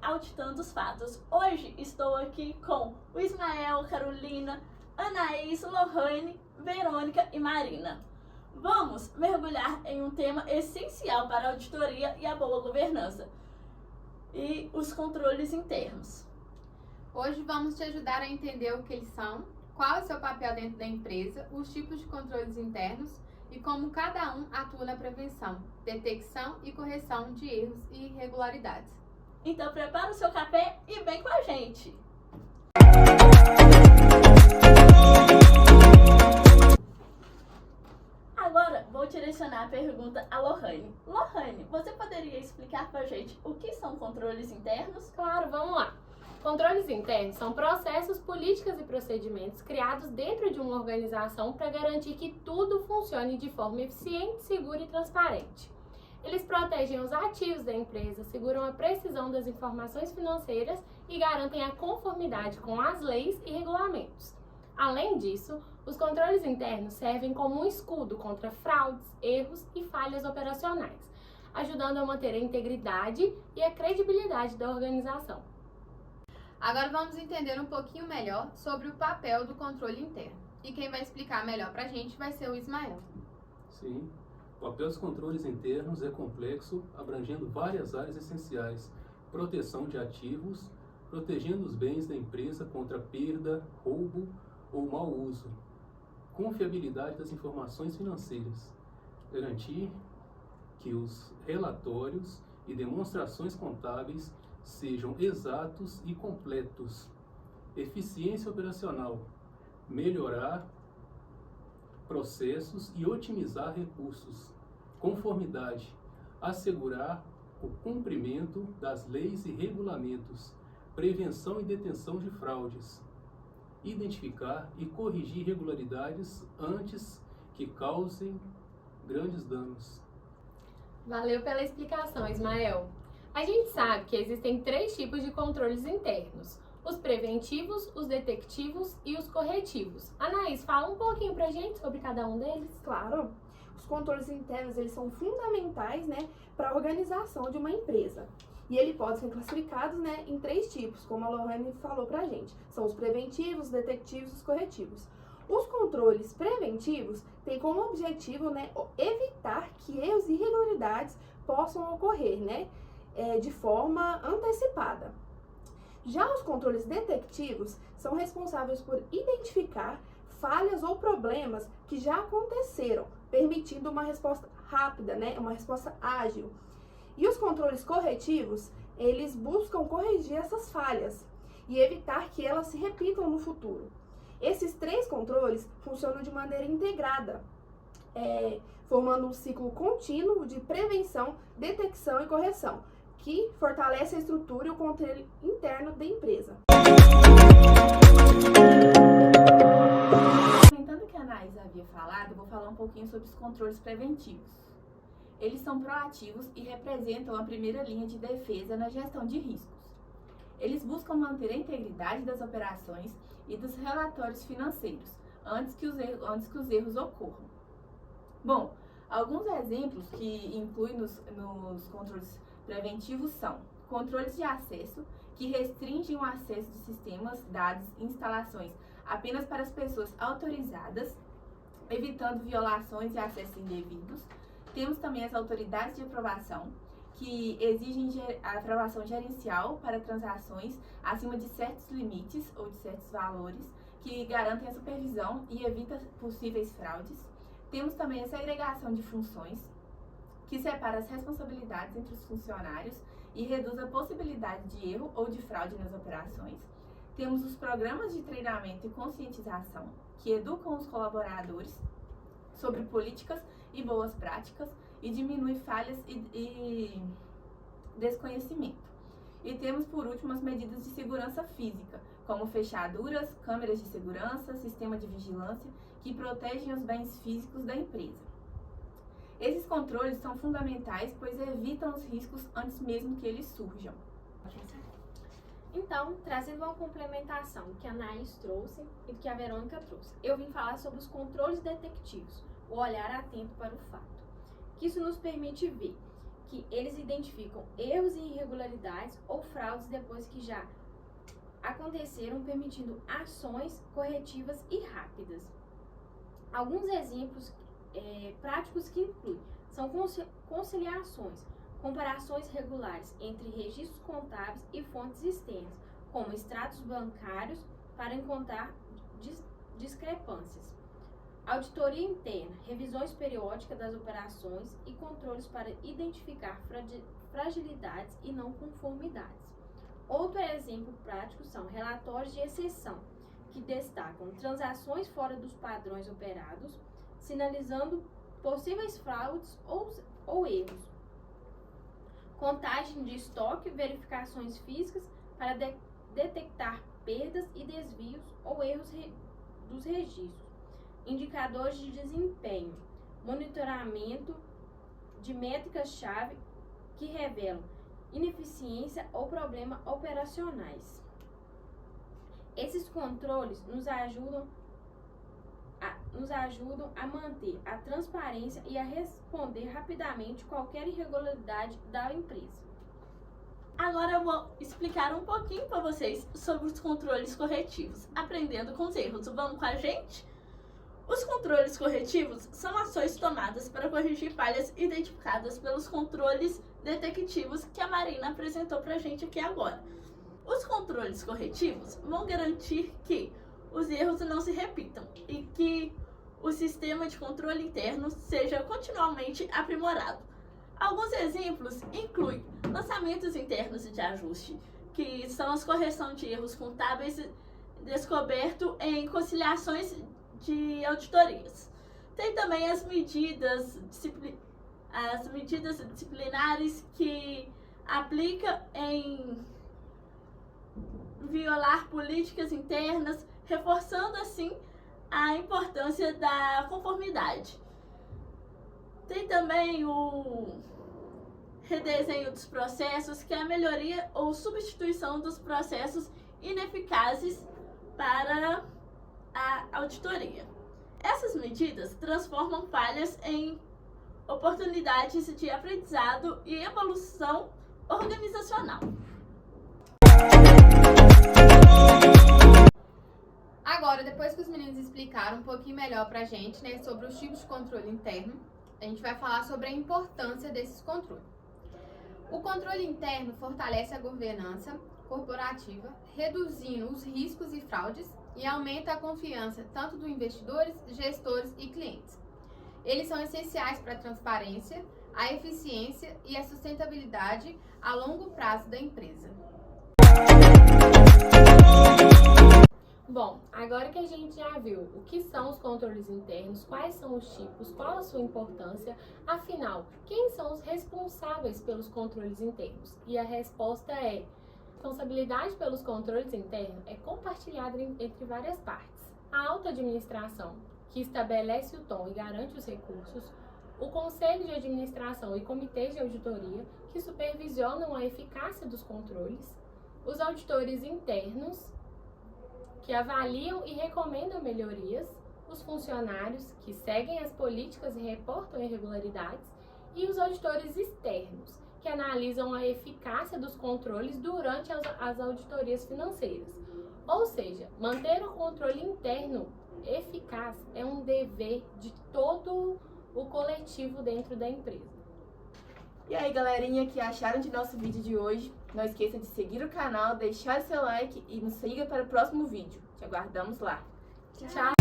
Auditando os Fatos. Hoje estou aqui com o Ismael, Carolina, Anaís, Lohane, Verônica e Marina. Vamos mergulhar em um tema essencial para a auditoria e a boa governança, e os controles internos. Hoje vamos te ajudar a entender o que eles são, qual é o seu papel dentro da empresa, os tipos de controles internos e como cada um atua na prevenção, detecção e correção de erros e irregularidades. Então prepara o seu café e vem com a gente! Agora vou direcionar a pergunta a Lohane. Lohane, você poderia explicar pra gente o que são controles internos? Claro, vamos lá. Controles internos são processos, políticas e procedimentos criados dentro de uma organização para garantir que tudo funcione de forma eficiente, segura e transparente. Eles protegem os ativos da empresa, seguram a precisão das informações financeiras e garantem a conformidade com as leis e regulamentos. Além disso, os controles internos servem como um escudo contra fraudes, erros e falhas operacionais, ajudando a manter a integridade e a credibilidade da organização. Agora vamos entender um pouquinho melhor sobre o papel do controle interno. E quem vai explicar melhor pra gente vai ser o Ismael. Sim, o papel dos controles internos é complexo, abrangendo várias áreas essenciais: proteção de ativos, protegendo os bens da empresa contra perda, roubo ou mau uso, confiabilidade das informações financeiras, garantir que os relatórios e demonstrações contábeis sejam exatos e completos, eficiência operacional, melhorar processos e otimizar recursos, conformidade, assegurar o cumprimento das leis e regulamentos, prevenção e detenção de fraudes, identificar e corrigir irregularidades antes que causem grandes danos. Valeu pela explicação, Ismael. A gente sabe que existem 3 tipos de controles internos: os preventivos, os detectivos e os corretivos. Anaís, fala um pouquinho pra gente sobre cada um deles. Claro, os controles internos eles são fundamentais, para a organização de uma empresa. E ele pode ser classificados, em 3 tipos, como a Lohane falou pra gente. São os preventivos, os detectivos e os corretivos. Os controles preventivos têm como objetivo, evitar que erros e irregularidades possam ocorrer, de forma antecipada. Já os controles detectivos são responsáveis por identificar falhas ou problemas que já aconteceram, permitindo uma resposta rápida, uma resposta ágil. E os controles corretivos, eles buscam corrigir essas falhas e evitar que elas se repitam no futuro. Esses 3 controles funcionam de maneira integrada, formando um ciclo contínuo de prevenção, detecção e correção, que fortalece a estrutura e o controle interno da empresa. Comentando o que a Anaís havia falado, eu vou falar um pouquinho sobre os controles preventivos. Eles são proativos e representam a primeira linha de defesa na gestão de riscos. Eles buscam manter a integridade das operações e dos relatórios financeiros antes que os erros ocorram. Bom, alguns exemplos que incluem nos controles preventivos são controles de acesso, que restringem o acesso de sistemas, dados e instalações apenas para as pessoas autorizadas, evitando violações e acessos indevidos. Temos também as autoridades de aprovação, que exigem a aprovação gerencial para transações acima de certos limites ou de certos valores, que garantem a supervisão e evitam possíveis fraudes. Temos também a segregação de funções, que separa as responsabilidades entre os funcionários e reduz a possibilidade de erro ou de fraude nas operações. Temos os programas de treinamento e conscientização, que educam os colaboradores sobre políticas e boas práticas e diminui falhas e desconhecimento. E temos, por último, as medidas de segurança física, como fechaduras, câmeras de segurança, sistema de vigilância, que protegem os bens físicos da empresa. Esses controles são fundamentais, pois evitam os riscos antes mesmo que eles surjam. Então, trazendo uma complementação do que a Anaís trouxe e do que a Verônica trouxe, eu vim falar sobre os controles detectivos, o olhar atento para o fato. Que isso nos permite ver que eles identificam erros e irregularidades ou fraudes depois que já aconteceram, permitindo ações corretivas e rápidas. Alguns exemplos práticos que incluem são conciliações, comparações regulares entre registros contábeis e fontes externas, como extratos bancários, para encontrar discrepâncias. Auditoria interna, revisões periódicas das operações e controles para identificar fragilidades e não conformidades. Outro exemplo prático são relatórios de exceção, que destacam transações fora dos padrões operados, sinalizando possíveis fraudes ou erros. Contagem de estoque, verificações físicas para detectar perdas e desvios ou erros dos registros. Indicadores de desempenho, monitoramento de métricas-chave que revelam ineficiência ou problemas operacionais. Esses controles nos ajudam a manter a transparência e a responder rapidamente qualquer irregularidade da empresa. Agora eu vou explicar um pouquinho para vocês sobre os controles corretivos, aprendendo com os erros. Vamos com a gente? Os controles corretivos são ações tomadas para corrigir falhas identificadas pelos controles detectivos que a Marina apresentou para a gente aqui agora. Os controles corretivos vão garantir que os erros não se repitam e que o sistema de controle interno seja continuamente aprimorado. Alguns exemplos incluem lançamentos internos de ajuste, que são as correções de erros contábeis descoberto em conciliações de auditorias. Tem também as medidas disciplinares que aplica em violar políticas internas, reforçando assim a importância da conformidade. Tem também o redesenho dos processos, que é a melhoria ou substituição dos processos ineficazes para a auditoria. Essas medidas transformam falhas em oportunidades de aprendizado e evolução organizacional. Agora, depois que os meninos explicaram um pouquinho melhor pra gente, né, sobre os tipos de controle interno, a gente vai falar sobre a importância desses controles. O controle interno fortalece a governança corporativa, reduzindo os riscos e fraudes e aumenta a confiança tanto dos investidores, gestores e clientes. Eles são essenciais para a transparência, a eficiência e a sustentabilidade a longo prazo da empresa. Bom, agora que a gente já viu o que são os controles internos, quais são os tipos, qual a sua importância, afinal, quem são os responsáveis pelos controles internos? E a resposta é: a responsabilidade pelos controles internos é compartilhada entre várias partes. A alta administração, que estabelece o tom e garante os recursos, o Conselho de Administração e Comitês de Auditoria, que supervisionam a eficácia dos controles, os auditores internos, que avaliam e recomendam melhorias, os funcionários, que seguem as políticas e reportam irregularidades, e os auditores externos, que analisam a eficácia dos controles durante as auditorias financeiras. Ou seja, manter o controle interno eficaz é um dever de todo o coletivo dentro da empresa. E aí, galerinha, que acharam de nosso vídeo de hoje? Não esqueça de seguir o canal, deixar seu like e nos siga para o próximo vídeo. Te aguardamos lá. Tchau!